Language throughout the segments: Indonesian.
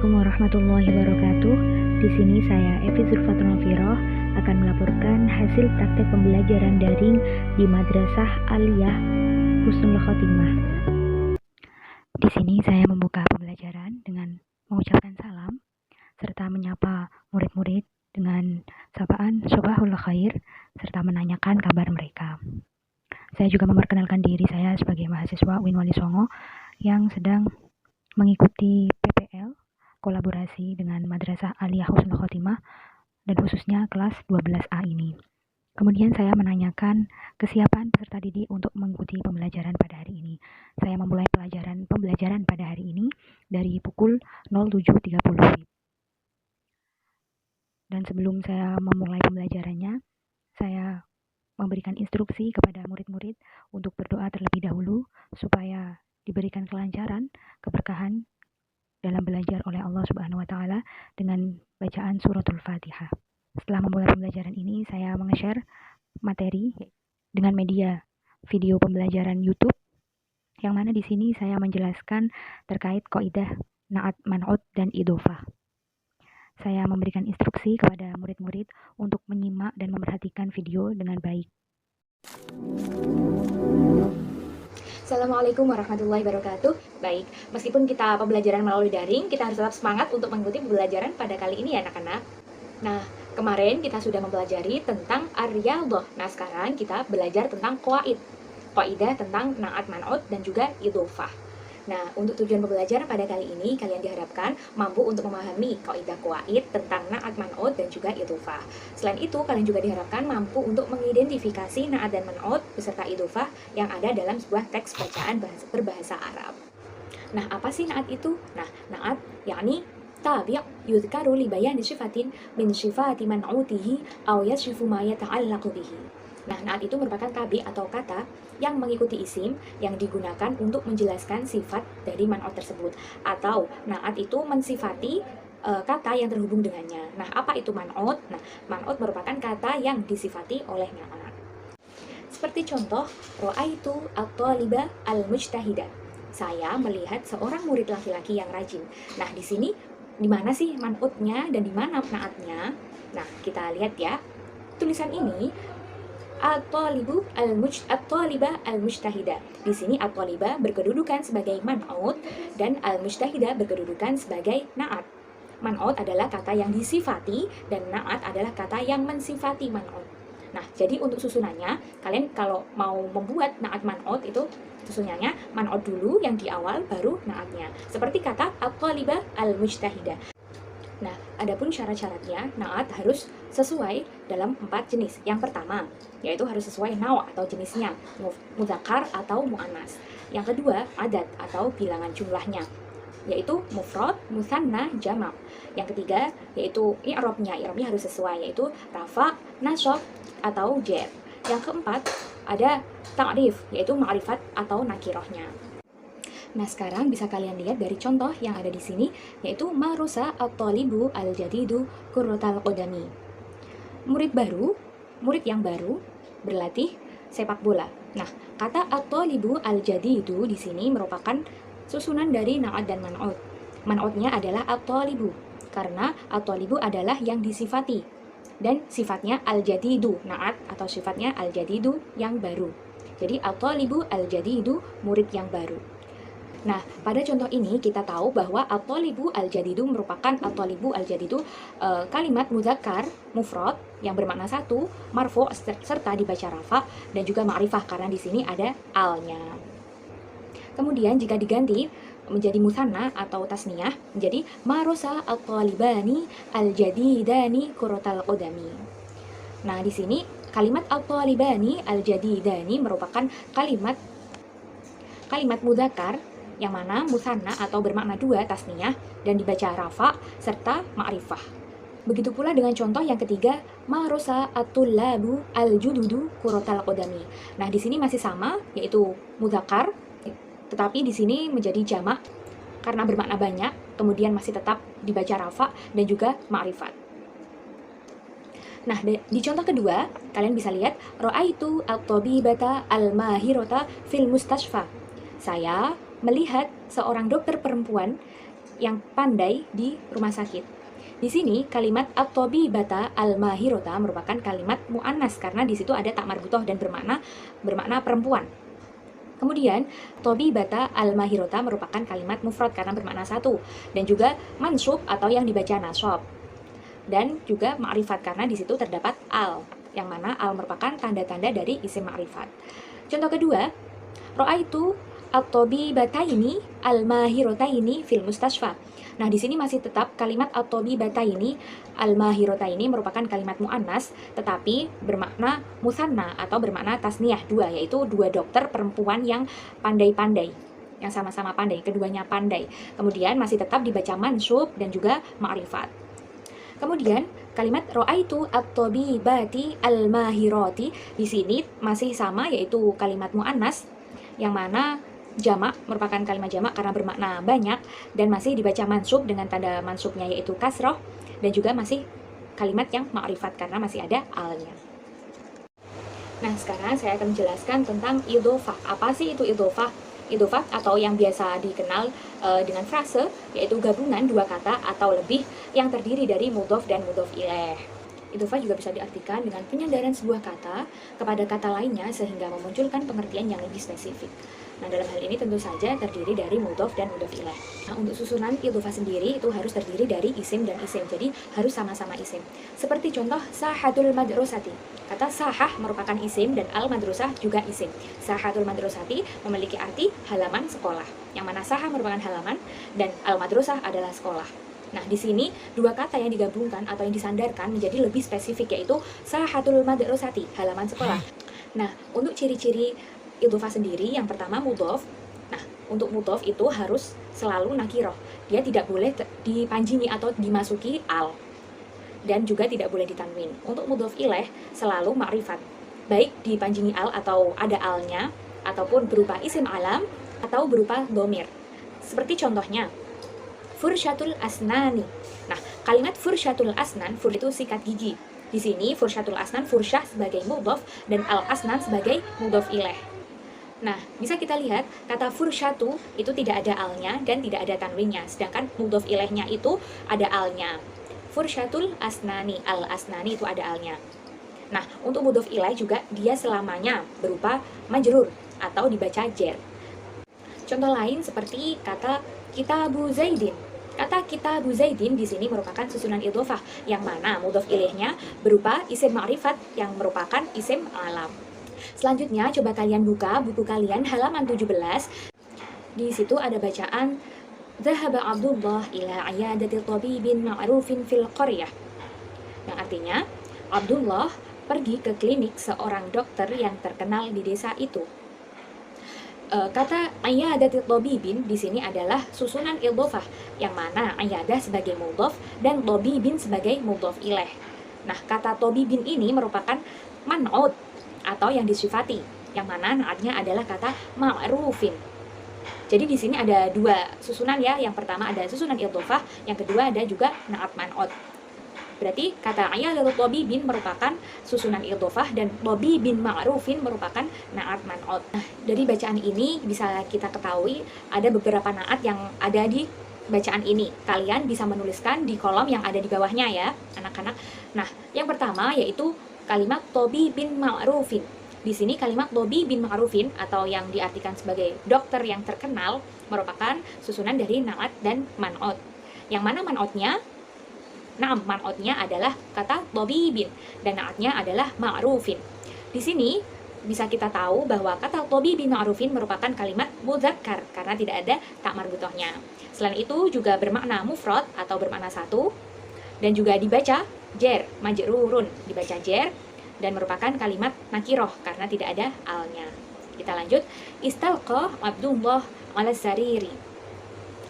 Assalamualaikum warahmatullahi wabarakatuh. Di sini saya Evi Zulfatul Nafiroh akan melaporkan hasil praktek pembelajaran daring di Madrasah Aliyah Husnul Khotimah. Di sini saya membuka pembelajaran dengan mengucapkan salam serta menyapa murid-murid dengan sapaan Sobahul Khair serta menanyakan kabar mereka. Saya juga memperkenalkan diri saya sebagai mahasiswa UIN Wali Songo yang sedang mengikuti PPL kolaborasi dengan Madrasah Aliyah Husnul Khotimah dan khususnya kelas 12A ini. Kemudian saya menanyakan kesiapan peserta didik untuk mengikuti pembelajaran pada hari ini. Saya memulai pembelajaran pada hari ini dari pukul 07.30. Dan sebelum saya memulai pembelajarannya, saya memberikan instruksi kepada murid-murid untuk berdoa terlebih dahulu supaya diberikan kelancaran, keberkahan dalam belajar oleh Allah Subhanahu wa Ta'ala dengan bacaan suratul Fatihah. Setelah memulai pembelajaran ini, saya menge-share materi dengan media video pembelajaran YouTube, yang mana di sini saya menjelaskan terkait kaidah na'at, man'ut, dan idhofah. Saya memberikan instruksi kepada murid-murid untuk menyimak dan memperhatikan video dengan baik. Assalamualaikum warahmatullahi wabarakatuh. Baik, meskipun kita pembelajaran melalui daring, kita harus tetap semangat untuk mengikuti pembelajaran pada kali ini ya anak-anak. Nah, kemarin kita sudah mempelajari tentang ar-riyadhah. Nah, sekarang kita belajar tentang qaidah tentang na'at, man'ut, dan juga idhofah. Nah, untuk tujuan pembelajaran pada kali ini, kalian diharapkan mampu untuk memahami kaidah tentang na'at, man'ut, dan juga idhofah. Selain itu, kalian juga diharapkan mampu untuk mengidentifikasi na'at dan man'ut beserta idhofah yang ada dalam sebuah teks bacaan berbahasa Arab. Nah, apa sih na'at itu? Nah, na'at yakni tabi' yudhkaru li bayani sifatin min sifati man'utihi aw yashifu ma yata'allaqu bihi. Nah, na'at itu merupakan tabi' atau kata yang mengikuti isim yang digunakan untuk menjelaskan sifat dari man'ut tersebut. Atau na'at itu mensifati kata yang terhubung dengannya. Nah, apa itu man'ut? Nah, man'ut merupakan kata yang disifati oleh na'at. Seperti contoh, ra'aitu at-taliba al-mujtahida. Saya melihat seorang murid laki-laki yang rajin. Nah, di sini di mana sih man'utnya dan di mana na'atnya? Nah, kita lihat ya. Tulisan ini at-taliba al-mujtahida. Di sini at-taliba berkedudukan sebagai man'ut dan al-mujtahida berkedudukan sebagai na'at. Man'ut adalah kata yang disifati dan na'at adalah kata yang mensifati man'ut. Nah, jadi untuk susunannya, kalian kalau mau membuat na'at man'ut itu susunannya man'ut dulu yang di awal baru na'atnya. Seperti kata at-taliba al-mujtahida. Nah, adapun syarat-syaratnya, na'at harus sesuai dalam 4 jenis. Yang pertama, yaitu harus sesuai naw' atau jenisnya, mudzakkar atau mu'annas. Yang kedua, adat atau bilangan jumlahnya, yaitu mufrad, mutsanna, jamak. Yang ketiga, yaitu i'rabnya. I'rabnya harus sesuai, yaitu rafa, nasab, atau jar. Yang keempat, ada ta'rif, yaitu ma'rifat atau nakirohnya. Nah, sekarang bisa kalian lihat dari contoh yang ada di sini, yaitu marusa at-talibu al-jadidu qurratal qadami. Murid yang baru berlatih sepak bola. Nah, kata at-talibu al-jadidu di sini merupakan susunan dari na'at dan man'ut. Man'utnya adalah at-talibu karena at-talibu adalah yang disifati dan sifatnya al-jadidu, na'at atau sifatnya al-jadidu yang baru. Jadi at-talibu al-jadidu, murid yang baru. Nah, pada contoh ini kita tahu bahwa at-talibu al-jadidu merupakan at-talibu al-jadidu kalimat mudzakkar mufrad yang bermakna satu, marfu' serta dibaca rafa dan juga ma'rifah karena di sini ada al-nya. Kemudian jika diganti menjadi mutsanna atau tasniyah menjadi marusa at-talibani al-jadidani qurratal qadami. Nah, di sini kalimat at-talibani al-jadidani merupakan kalimat mudzakkar yang mana mutsanna atau bermakna 2 tasniyah dan dibaca rafa serta ma'rifah. Begitu pula dengan contoh yang ketiga, marusa at-tullabu al-jududu qurratal qadami. Nah, di sini masih sama yaitu mudzakkar, tetapi di sini menjadi jamak karena bermakna banyak, kemudian masih tetap dibaca rafa dan juga ma'rifat. Nah, di contoh kedua, kalian bisa lihat ra'aitu at-tabibata al-mahirata fil mustashfa. Saya melihat seorang dokter perempuan yang pandai di rumah sakit. Di sini kalimat at-tabibata al-mahirota merupakan kalimat muannas karena di situ ada tak marbutoh dan bermakna perempuan. Kemudian, tabibata al-mahirota merupakan kalimat mufrad karena bermakna satu, dan juga mansub atau yang dibaca nasab. Dan juga ma'rifat karena di situ terdapat al, yang mana al merupakan tanda-tanda dari isim ma'rifat. Contoh kedua, ra'aitu at-tabibataini al-mahirataini fil mustasfa. Nah, di sini masih tetap kalimat at-tabibataini al-mahirataini merupakan kalimat muannas tetapi bermakna musanna atau bermakna tasniyah dua, yaitu dua dokter perempuan yang pandai-pandai, yang sama-sama pandai, keduanya pandai. Kemudian masih tetap dibaca mansub dan juga ma'rifat. Kemudian kalimat ra'aitu at-tabibati al-mahirati di sini masih sama, yaitu kalimat muannas yang mana jamak merupakan kalimat jamak karena bermakna banyak dan masih dibaca mansub dengan tanda mansubnya yaitu kasroh, dan juga masih kalimat yang ma'rifat karena masih ada alnya. Nah, sekarang saya akan menjelaskan tentang idhofah. Apa sih itu idhofah? Idhofah atau yang biasa dikenal dengan frase yaitu gabungan dua kata atau lebih yang terdiri dari mudhof dan mudhof ilaih. Idhofah juga bisa diartikan dengan penyandaran sebuah kata kepada kata lainnya sehingga memunculkan pengertian yang lebih spesifik. Nah, dalam hal ini tentu saja terdiri dari mudhof dan mudhof ilaih. Nah, untuk susunan idhofah sendiri itu harus terdiri dari isim dan isim, jadi harus sama-sama isim. Seperti contoh sahatul madrosati. Kata sahah merupakan isim dan al-madrosah juga isim. Sahatul madrosati memiliki arti halaman sekolah, yang mana sahah merupakan halaman dan al-madrosah adalah sekolah. Nah, di sini dua kata yang digabungkan atau yang disandarkan menjadi lebih spesifik, yaitu sahatul madrosati, halaman sekolah. Nah, untuk ciri-ciri idhofah sendiri, yang pertama mudhof. Nah, untuk mudhof itu harus selalu nakiroh. Dia tidak boleh dipanjingi atau dimasuki al, dan juga tidak boleh ditanwin. Untuk mudhof ilaih selalu ma'rifat, baik dipanjingi al atau ada alnya, ataupun berupa isim alam atau berupa dhamir. Seperti contohnya fursyatul asnani. Nah, kalimat fursyatul asnan, fur itu sikat gigi. Di sini fursyatul asnan, fursyah sebagai mudhof dan al-asnan sebagai mudhof ilaih. Nah, bisa kita lihat kata fursyatu itu tidak ada alnya dan tidak ada tanwinnya, sedangkan mudhof ilaihnya itu ada alnya. Fursyatul asnani, al-asnani itu ada alnya. Nah, untuk mudhof ilaih juga dia selamanya berupa majrur atau dibaca jer. Contoh lain seperti kata kitabu zaidin. Kata kitabu zaidin di sini merupakan susunan idhofah yang mana mudhof ilaihnya berupa isim ma'rifat yang merupakan isim alam. Selanjutnya coba kalian buka buku kalian halaman 17. Di situ ada bacaan Dhahaba Abdullah ila ayadati tabibin ma'rufin fil qaryah. Yang artinya Abdullah pergi ke klinik seorang dokter yang terkenal di desa itu. Kata ayadati tabibin di sini adalah susunan idhofah yang mana ayadah sebagai mudhof dan tabibin sebagai mudhof ilaih. Nah, kata tabibin ini merupakan man'ud atau yang disifati, yang mana naatnya adalah kata ma'rufin. Jadi di sini ada dua susunan ya. Yang pertama ada susunan idhofah, yang kedua ada juga naat man'ud. Berarti kata ayadatu tabibin merupakan susunan idhofah dan tabibin ma'rufin merupakan naat man'ud. Nah, dari bacaan ini bisa kita ketahui ada beberapa naat yang ada di bacaan ini. Kalian bisa menuliskan di kolom yang ada di bawahnya ya, anak-anak. Nah, yang pertama yaitu kalimat tabibin ma'rufin. Di sini kalimat tabibin ma'rufin atau yang diartikan sebagai dokter yang terkenal merupakan susunan dari naat dan man'ud. Yang mana man'udnya? Nah, man'udnya adalah kata tabibin dan naatnya adalah ma'rufin. Di sini bisa kita tahu bahwa kata tabibin ma'rufin merupakan kalimat mudzakkar karena tidak ada tak marbutohnya. Selain itu juga bermakna mufrad atau bermakna satu dan juga dibaca jer, majrurun, dibaca jer, dan merupakan kalimat nakiroh karena tidak ada alnya. Kita lanjut. Istalqa Abdullah ala sariri.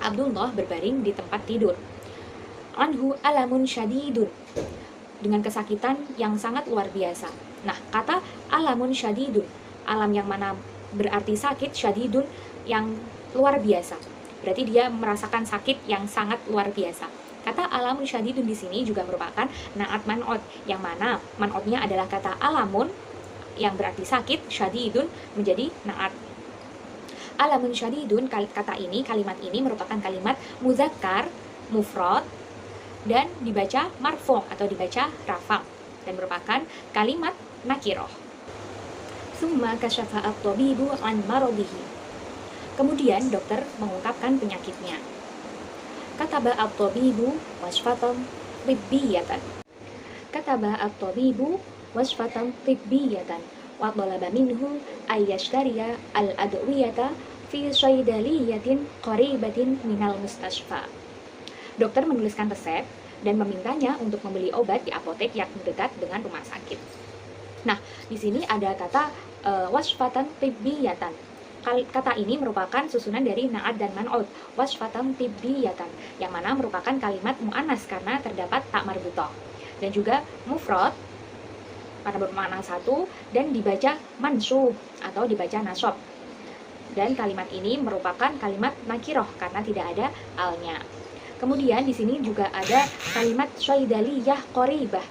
Abdullah berbaring di tempat tidur. Anhu alamun syadidun. Dengan kesakitan yang sangat luar biasa. Nah, kata alamun syadidun, alam yang mana berarti sakit, syadidun yang luar biasa. Berarti dia merasakan sakit yang sangat luar biasa. Kata alamun syadidun di sini juga merupakan naat man'ud, yang mana man'udnya adalah kata alamun yang berarti sakit, syadidun menjadi naat. Alamun syadidun, kalimat ini merupakan kalimat muzakkar, mufrad, dan dibaca marfu' atau dibaca rafa' dan merupakan kalimat nakiroh. Summa kasyafa at-tabibu an maradihi. Kemudian dokter mengungkapkan penyakitnya. Kataba at-tabibu wasfatan tibbiyatan. Kataba at-tabibu wasfatan tibbiyatan wa talaba minhu ay yashtariya al-adwiyata fi saydaliyatin qaribatin minal mustashfa. Dokter menuliskan resep dan memintanya untuk membeli obat di apotek yang dekat dengan rumah sakit. Nah, di sini ada kata wasfatan tibbiyatan. Kata ini merupakan susunan dari na'at dan man'ud. Wasfatan tibbiyatan, yang mana merupakan kalimat mu'annas karena terdapat tak marbutah. Dan juga mufrad karena bermakna satu dan dibaca mansub atau dibaca nasab. Dan kalimat ini merupakan kalimat nakiroh karena tidak ada alnya. Kemudian di sini juga ada kalimat syaidaliyah qoribah.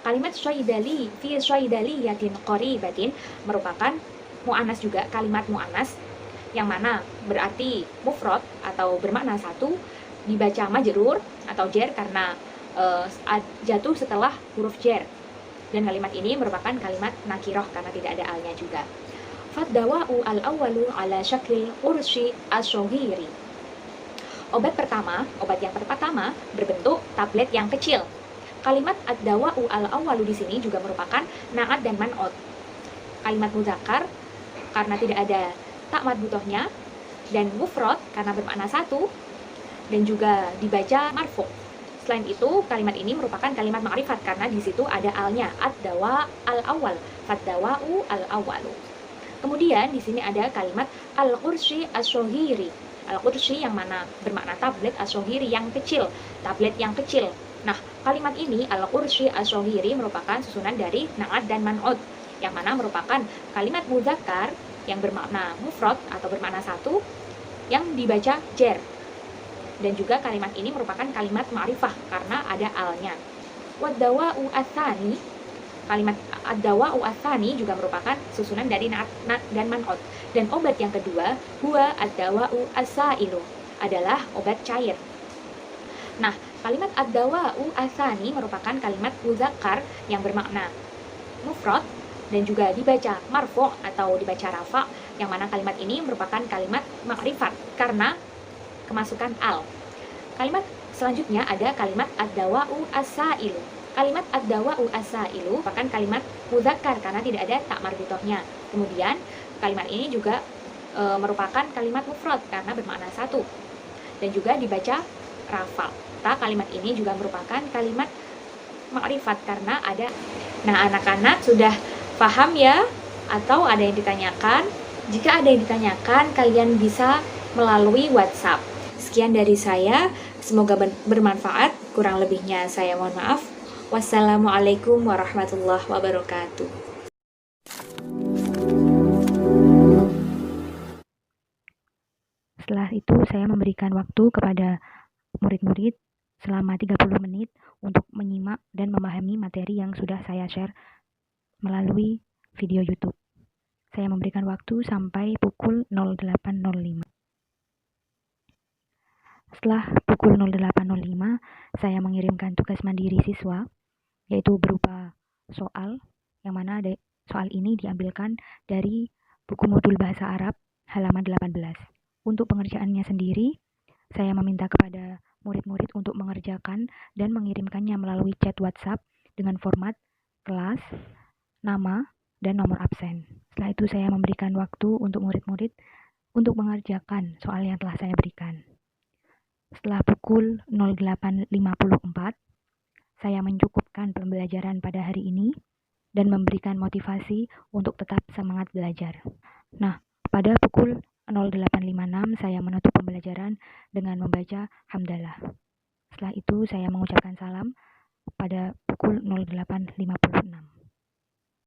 Kalimat syaidali fi syaidaliyatin qoribatin merupakan mu'annas juga, kalimat mu'annas yang mana berarti mufrad atau bermakna satu, dibaca majrur atau jer karena jatuh setelah huruf jer. Dan kalimat ini merupakan kalimat nakiroh karena tidak ada alnya juga. Faddawa'u al-awwalu ala syaklil urshi as-shaghiri. Obat yang pertama berbentuk tablet yang kecil. Kalimat ad-dawa'u al-awwalu di sini juga merupakan na'at dan man'ud. Kalimat muzakkar karena tidak ada tak marbutahnya, dan mufrad karena bermakna satu dan juga dibaca marfu'. Selain itu, kalimat ini merupakan kalimat ma'rifat karena di situ ada alnya, ad-dawa al-awwal, fad-dawa'u al-awwalu. Kemudian di sini ada kalimat al-qurshi as-shaghiri. Al-qurshi yang mana bermakna tablet, as-shaghiri yang kecil, tablet yang kecil. Nah, kalimat ini al-qurshi as-shaghiri merupakan susunan dari na'at dan man'ud, yang mana merupakan kalimat muzakkar yang bermakna mufrad atau bermakna satu yang dibaca jer. Dan juga kalimat ini merupakan kalimat ma'rifah karena ada alnya. Wad-dawa'u ats-tsani, kalimat ad-dawa'u ats-tsani juga merupakan susunan dari na'at dan man'ud. Dan obat yang kedua, huwa ad-dawa'u as-sailu, adalah obat cair. Nah, kalimat ad-dawa'u ats-tsani merupakan kalimat muzakkar yang bermakna mufrad dan juga dibaca marfu' atau dibaca rafa', yang mana kalimat ini merupakan kalimat ma'rifat karena kemasukan al. Kalimat selanjutnya ada kalimat ad-dawa'u as-sailu. Kalimat ad-dawa'u as-sailu merupakan kalimat muzakkar karena tidak ada tak marbutahnya. Kemudian kalimat ini juga merupakan kalimat mufrad karena bermakna satu dan juga dibaca rafa'. Kalimat ini juga merupakan kalimat ma'rifat karena ada. Nah, anak-anak sudah paham ya? Atau ada yang ditanyakan? Jika ada yang ditanyakan, kalian bisa melalui WhatsApp. Sekian dari saya, semoga bermanfaat. Kurang lebihnya saya mohon maaf. Wassalamualaikum warahmatullahi wabarakatuh. Setelah itu saya memberikan waktu kepada murid-murid selama 30 menit untuk menyimak dan memahami materi yang sudah saya share melalui video YouTube. Saya memberikan waktu sampai pukul 08.05. Setelah pukul 08.05, saya mengirimkan tugas mandiri siswa, yaitu berupa soal, yang mana soal ini diambilkan dari buku modul Bahasa Arab halaman 18. Untuk pengerjaannya sendiri, saya meminta kepada murid-murid untuk mengerjakan dan mengirimkannya melalui chat WhatsApp dengan format kelas, nama, dan nomor absen. Setelah itu saya memberikan waktu untuk murid-murid untuk mengerjakan soal yang telah saya berikan. Setelah pukul 08.54, saya mencukupkan pembelajaran pada hari ini dan memberikan motivasi untuk tetap semangat belajar. Nah, pada pukul 08.56 saya menutup pembelajaran dengan membaca hamdalah. Setelah itu saya mengucapkan salam pada pukul 08.50.